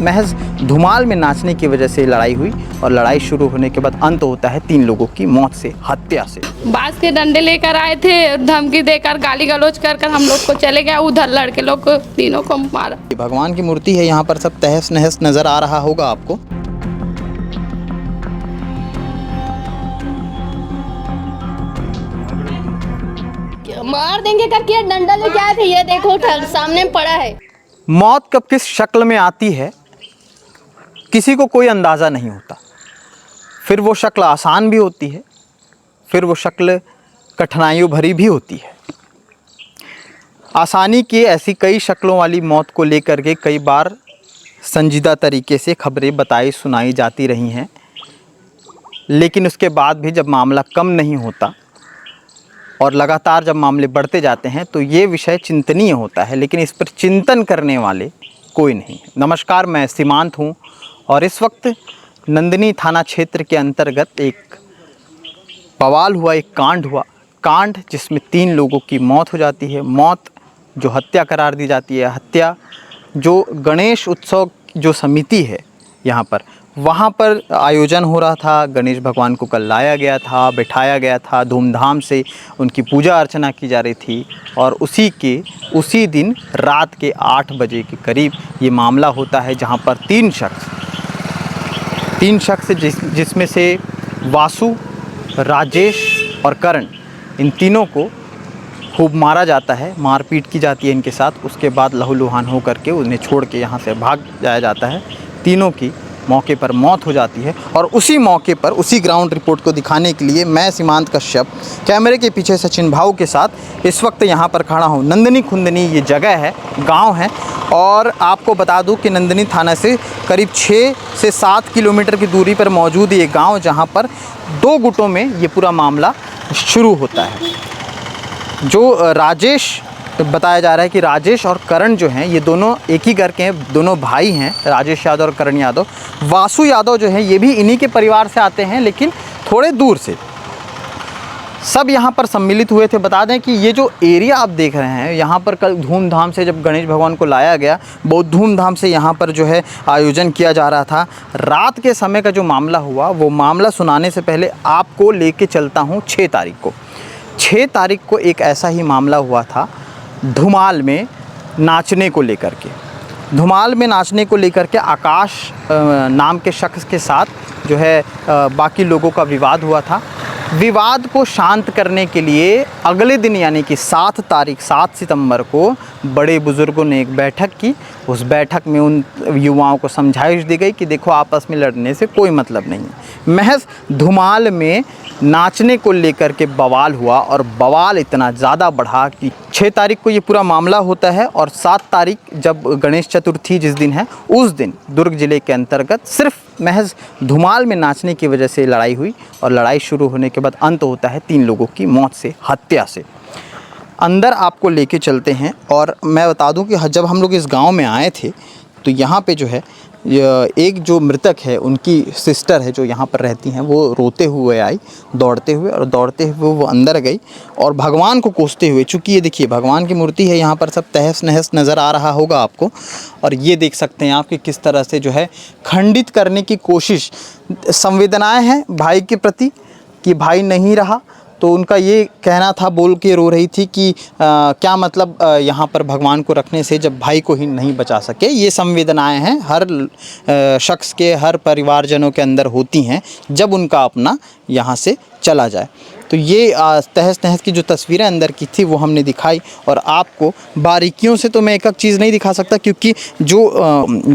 महज धुमाल में नाचने की वजह से लड़ाई हुई और लड़ाई शुरू होने के बाद अंत होता है 3 लोगों की मौत से, हत्या से। बांस के डंडे लेकर आए थे, धमकी देकर गाली गलौज कर हम लोग को चले गए, उधर लड़के लोग को तीनों को मारा। भगवान की मूर्ति है यहाँ पर, सब तहस नहस नजर आ रहा होगा आपको। मार देंगे करके डंडा लेके आए थे, ये देखो सामने पड़ा है। मौत कब किस शक्ल में आती है किसी को कोई अंदाज़ा नहीं होता। फिर वो शक्ल आसान भी होती है, फिर वो शक्ल कठिनाइयों भरी भी होती है। आसानी की ऐसी कई शक्लों वाली मौत को लेकर के कई बार संजीदा तरीके से खबरें बताई सुनाई जाती रही हैं, लेकिन उसके बाद भी जब मामला कम नहीं होता और लगातार जब मामले बढ़ते जाते हैं तो ये विषय चिंतनीय होता है, लेकिन इस पर चिंतन करने वाले कोई नहीं। नमस्कार, मैं सीमांत हूँ और इस वक्त नंदिनी थाना क्षेत्र के अंतर्गत एक बवाल हुआ, एक कांड हुआ, कांड जिसमें 3 लोगों की मौत हो जाती है। मौत जो हत्या करार दी जाती है, हत्या जो गणेश उत्सव जो समिति है यहाँ पर, वहाँ पर आयोजन हो रहा था। गणेश भगवान को कल लाया गया था, बिठाया गया था, धूमधाम से उनकी पूजा अर्चना की जा रही थी और उसी दिन रात के 8 बजे के करीब ये मामला होता है, जहाँ पर 3 शख्स जिसमें से वासु, राजेश और करण, इन तीनों को खूब मारा जाता है, मारपीट की जाती है इनके साथ। उसके बाद लहूलुहान हो करके उन्हें छोड़ के यहाँ से भाग जाया जाता है। तीनों की मौके पर मौत हो जाती है और उसी मौके पर, उसी ग्राउंड रिपोर्ट को दिखाने के लिए मैं सीमांत कश्यप कैमरे के पीछे सचिन भाऊ के साथ इस वक्त यहाँ पर खड़ा हूँ। नंदिनी खुंदनी ये जगह है, गांव है, और आपको बता दूं कि नंदिनी थाना से करीब 6 से 7 किलोमीटर की दूरी पर मौजूद ये गाँव, जहाँ पर 2 गुटों में ये पूरा मामला शुरू होता है। जो राजेश बताया जा रहा है कि राजेश और करण जो हैं, ये दोनों एक ही घर के हैं, दोनों भाई हैं, राजेश यादव और करण यादव। वासु यादव जो है ये भी इन्हीं के परिवार से आते हैं, लेकिन थोड़े दूर से। सब यहाँ पर सम्मिलित हुए थे। बता दें कि ये जो एरिया आप देख रहे हैं, यहाँ पर कल धूमधाम से जब गणेश भगवान को लाया गया, बहुत धूमधाम से यहाँ पर जो है आयोजन किया जा रहा था। रात के समय का जो मामला हुआ, वो मामला सुनाने से पहले आपको लेके चलता हूँ 6 तारीख को। 6 तारीख को एक ऐसा ही मामला हुआ था धुमाल में नाचने को लेकर के। धुमाल में नाचने को लेकर के आकाश नाम के शख्स के साथ जो है बाकी लोगों का विवाद हुआ था। विवाद को शांत करने के लिए अगले दिन यानी कि 7 सितंबर को बड़े बुज़ुर्गों ने एक बैठक की। उस बैठक में उन युवाओं को समझाइश दी गई कि देखो, आपस में लड़ने से कोई मतलब नहीं है। महज धुमाल में नाचने को लेकर के बवाल हुआ और बवाल इतना ज़्यादा बढ़ा कि 6 तारीख को ये पूरा मामला होता है और 7 तारीख जब गणेश चतुर्थी जिस दिन है, उस दिन दुर्ग ज़िले के अंतर्गत सिर्फ महज धुमाल में नाचने की वजह से लड़ाई हुई और लड़ाई शुरू होने के बाद अंत होता है 3 लोगों की मौत से, हत्या से। अंदर आपको लेके चलते हैं और मैं बता दूं कि जब हम लोग इस गांव में आए थे तो यहाँ पे जो है एक जो मृतक है, उनकी सिस्टर है जो यहाँ पर रहती हैं, वो रोते हुए आई, दौड़ते हुए वो अंदर गई और भगवान को कोसते हुए, चूँकि ये देखिए भगवान की मूर्ति है, यहाँ पर सब तहस नहस नज़र आ रहा होगा आपको, और ये देख सकते हैं आप कि किस तरह से जो है खंडित करने की कोशिश, संवेदनाएं हैं भाई के प्रति कि भाई नहीं रहा, तो उनका ये कहना था, बोल के रो रही थी कि क्या मतलब यहाँ पर भगवान को रखने से जब भाई को ही नहीं बचा सके। ये संवेदनाएं हैं हर शख्स के, हर परिवारजनों के अंदर होती हैं जब उनका अपना यहाँ से चला जाए। तो ये तहस नहस की जो तस्वीरें अंदर की थी वो हमने दिखाई और आपको बारीकियों से तो मैं एक चीज़ नहीं दिखा सकता, क्योंकि जो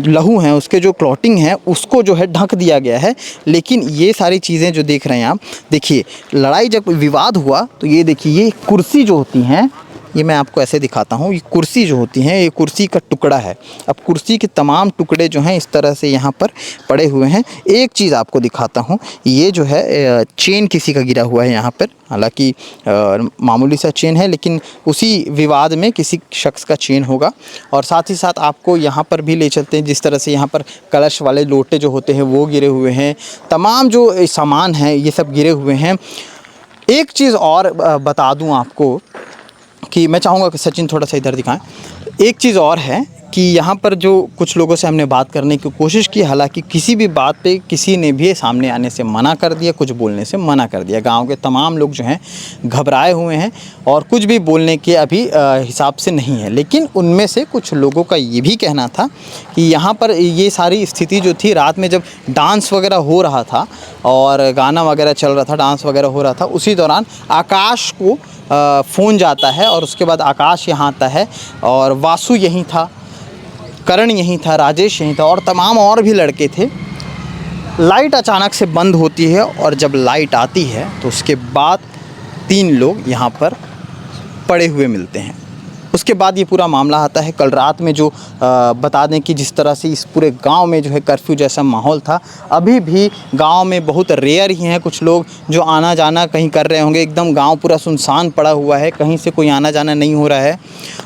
लहू हैं, उसके जो क्लॉटिंग है, उसको जो है ढक दिया गया है। लेकिन ये सारी चीज़ें जो देख रहे हैं आप, देखिए लड़ाई जब विवाद हुआ तो ये देखिए, ये कुर्सी जो होती हैं, ये मैं आपको ऐसे दिखाता हूँ, ये कुर्सी जो होती हैं, ये कुर्सी का टुकड़ा है। अब कुर्सी के तमाम टुकड़े जो हैं इस तरह से यहाँ पर पड़े हुए हैं। एक चीज़ आपको दिखाता हूँ, ये जो है चेन किसी का गिरा हुआ है यहाँ पर, हालांकि मामूली सा चेन है, लेकिन उसी विवाद में किसी शख्स का चेन होगा। और साथ ही साथ आपको यहाँ पर भी ले चलते हैं, जिस तरह से यहाँ पर कलश वाले लोटे जो होते हैं वो गिरे हुए हैं, तमाम जो सामान हैं ये सब गिरे हुए हैं। एक चीज़ और बता दूँ आपको कि मैं चाहूँगा कि सचिन थोड़ा सा इधर दिखाएं। एक चीज़ और है कि यहाँ पर जो कुछ लोगों से हमने बात करने की कोशिश की, हालांकि किसी भी बात पे किसी ने भी सामने आने से मना कर दिया, कुछ बोलने से मना कर दिया। गांव के तमाम लोग जो हैं घबराए हुए हैं और कुछ भी बोलने के अभी हिसाब से नहीं है। लेकिन उनमें से कुछ लोगों का ये भी कहना था कि यहाँ पर ये सारी स्थिति जो थी, रात में जब डांस वगैरह हो रहा था और गाना वगैरह चल रहा था, डांस वगैरह हो रहा था, उसी दौरान आकाश को फ़ोन जाता है और उसके बाद आकाश यहाँ आता है और वासु यहीं था, करण यहीं था, राजेश यहीं था और तमाम और भी लड़के थे। लाइट अचानक से बंद होती है और जब लाइट आती है तो उसके बाद 3 लोग यहाँ पर पड़े हुए मिलते हैं। उसके बाद ये पूरा मामला आता है। कल रात में जो बता दें कि जिस तरह से इस पूरे गांव में जो है कर्फ्यू जैसा माहौल था, अभी भी गांव में बहुत रेयर ही हैं कुछ लोग जो आना जाना कहीं कर रहे होंगे। एकदम गांव पूरा सुनसान पड़ा हुआ है, कहीं से कोई आना जाना नहीं हो रहा है।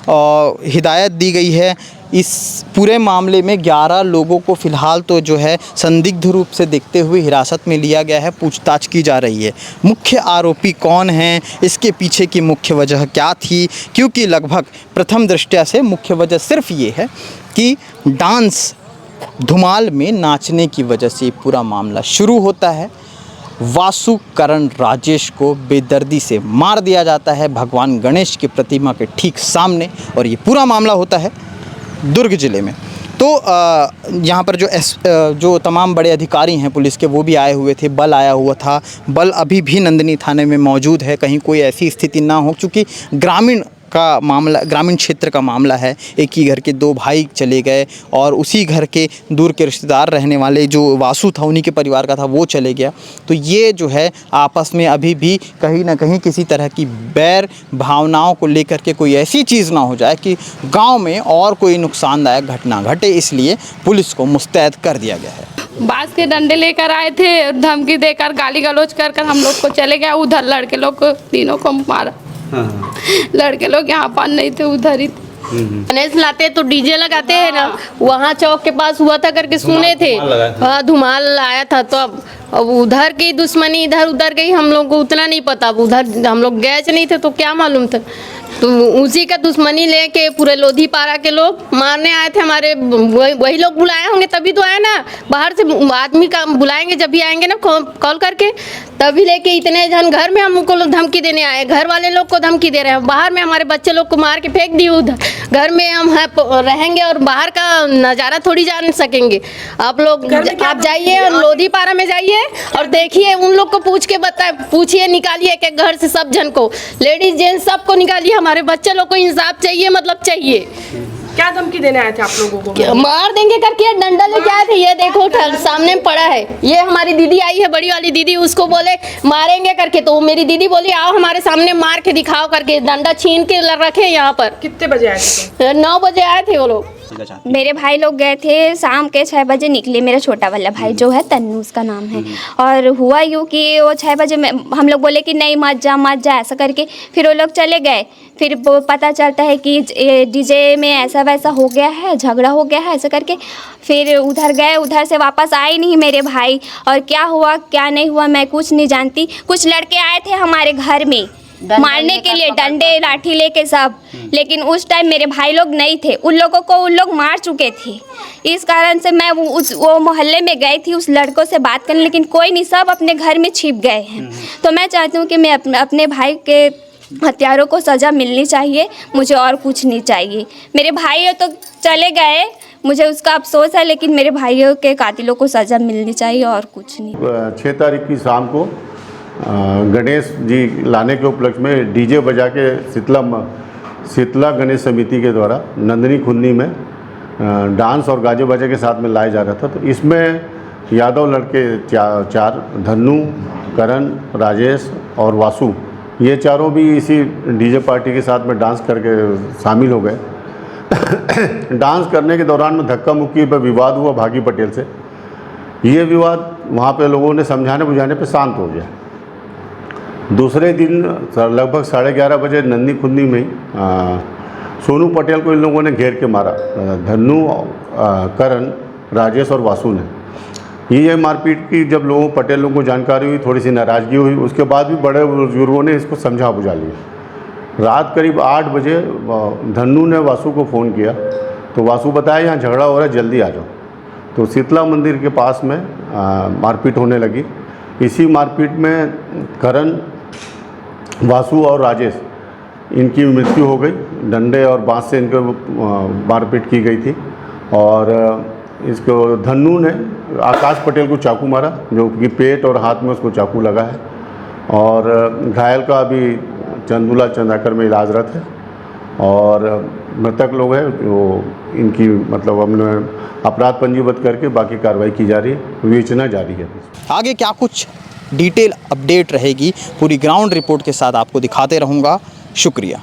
और हिदायत दी गई है इस पूरे मामले में 11 लोगों को फ़िलहाल तो जो है संदिग्ध रूप से देखते हुए हिरासत में लिया गया है, पूछताछ की जा रही है। मुख्य आरोपी कौन हैं, इसके पीछे की मुख्य वजह क्या थी, क्योंकि लगभग प्रथम दृष्टया से मुख्य वजह सिर्फ ये है कि डांस धुमाल में नाचने की वजह से पूरा मामला शुरू होता है। वासु, करण, राजेश को बेदर्दी से मार दिया जाता है भगवान गणेश की प्रतिमा के ठीक सामने और ये पूरा मामला होता है दुर्ग ज़िले में। तो यहाँ पर जो तमाम बड़े अधिकारी हैं पुलिस के, वो भी आए हुए थे, बल आया हुआ था। बल अभी भी नंदिनी थाने में मौजूद है, कहीं कोई ऐसी स्थिति ना हो, क्योंकि ग्रामीण क्षेत्र का मामला है। एक ही घर के 2 भाई चले गए और उसी घर के दूर के रिश्तेदार रहने वाले जो वासु था, उन्हीं के परिवार का था, वो चले गया। तो ये जो है आपस में अभी भी कहीं ना कहीं किसी तरह की बैर भावनाओं को लेकर के कोई ऐसी चीज़ ना हो जाए कि गांव में और कोई नुकसानदायक घटना घटे, इसलिए पुलिस को मुस्तैद कर दिया गया है। बांस के डंडे लेकर आए थे, धमकी देकर गाली गलौज कर हम लोग को चले गए। उधर लड़के लोग तीनों को मारा। लड़के लोग यहाँ पर नहीं थे, उधर ही थे। गणेश लाते तो डीजे लगाते हैं ना, वहाँ चौक के पास हुआ था करके सुने थे। हाँ, धुमाल आया था। तो अब उधर की दुश्मनी इधर उधर गई, हम लोग को उतना नहीं पता। उधर हम लोग गए नहीं थे तो क्या मालूम था। तो उसी का दुश्मनी लेके पूरे लोधी पारा के लोग मारने आए थे। हमारे वही लोग बुलाए होंगे तभी तो आए ना। बाहर से आदमी का बुलाएंगे जब भी आएंगे ना कॉल करके, तभी लेके इतने जन घर में हमको धमकी देने आए। घर वाले लोग को धमकी दे रहे हैं, बाहर में हमारे बच्चे लोग को मार के फेंक दिए। उधर घर में हम रहेंगे और बाहर का नज़ारा थोड़ी जान सकेंगे। आप लोग आप जाइए और लोधी पारा में जाइए और देखिए, उन लोग को पूछिए, निकालिए एक घर से सब जन को, लेडीज जेंट्स सबको निकालिए। हमारे बच्चे लोग को इंसाफ चाहिए, मतलब चाहिए। क्या धमकी देने आए थे आप लोगों को? मार देंगे करके डंडा लेके आए थे। ये देखो सामने पड़ा है। ये हमारी दीदी आई है, बड़ी वाली दीदी, उसको बोले मारेंगे करके, तो मेरी दीदी बोली आओ हमारे सामने मार के दिखाओ करके। डंडा छीन के रखे यहाँ पर। कितने बजे आए थे? 9 बजे आए थे वो लोग। मेरे भाई लोग गए थे, शाम के 6 बजे निकले। मेरा छोटा वाला भाई जो है तन्नू उसका नाम है। और हुआ यूँ कि वो 6 बजे में हम लोग बोले कि नहीं मत जा ऐसा करके, फिर वो लोग चले गए। फिर वो पता चलता है कि डीजे में ऐसा वैसा हो गया है, झगड़ा हो गया है ऐसा करके। फिर उधर गए, उधर से वापस आए नहीं मेरे भाई। और क्या हुआ क्या नहीं हुआ मैं कुछ नहीं जानती। कुछ लड़के आए थे हमारे घर में मारने के लिए, डंडे लाठी लेके सब, लेकिन उस टाइम मेरे भाई लोग नहीं थे। उन लोगों को उन लोग मार चुके थे। इस कारण से मैं वो मोहल्ले में गई थी उस लड़कों से बात करने, लेकिन कोई नहीं, सब अपने घर में छिप गए हैं। तो मैं चाहती हूँ कि मैं अपने भाई के हत्यारों को सज़ा मिलनी चाहिए, मुझे और कुछ नहीं चाहिए। मेरे भाई तो चले गए, मुझे उसका अफसोस है, लेकिन मेरे भाइयों के कातिलों को सज़ा मिलनी चाहिए और कुछ नहीं। 6 तारीख की शाम को गणेश जी लाने के उपलक्ष्य में डीजे बजा के शीतला गणेश समिति के द्वारा नंदिनी खुन्नी में डांस और गाजे बाजे के साथ में लाया जा रहा था। तो इसमें यादव लड़के 4 धन्नू, करण, राजेश और वासु, ये चारों भी इसी डीजे पार्टी के साथ में डांस करके शामिल हो गए। डांस करने के दौरान में धक्का मुक्की पर विवाद हुआ भागी पटेल से। ये विवाद वहाँ पे लोगों ने समझाने बुझाने पे शांत हो गया। दूसरे दिन लगभग 11:30 बजे नंदी खुन्नी में सोनू पटेल को इन लोगों ने घेर के मारा। धन्नू, करण, राजेश और वासु ने ये मारपीट की। जब लोगों पटेल लोगों को जानकारी हुई, थोड़ी सी नाराज़गी हुई। उसके बाद भी बड़े बुजुर्गों ने इसको समझा बुझा लिया। रात करीब 8 बजे धन्नू ने वासु को फ़ोन किया तो वासु बताया यहाँ झगड़ा हो रहा है, जल्दी आ जाओ। तो शीतला मंदिर के पास में मारपीट होने लगी। इसी मारपीट में करण, वासु और राजेश, इनकी मृत्यु हो गई। डंडे और बांस से इनको मारपीट की गई थी। और इसको धन्नू ने आकाश पटेल को चाकू मारा, जो कि पेट और हाथ में उसको चाकू लगा है। और घायल का अभी चंदुला चंदाकर में इलाजरत है। और मृतक लोग हैं जो इनकी मतलब हमने अपराध पंजीबद्ध करके बाकी कार्रवाई की जा रही है, विवेचना जारी है। आगे क्या कुछ डिटेल अपडेट रहेगी, पूरी ग्राउंड रिपोर्ट के साथ आपको दिखाते रहूँगा। शुक्रिया।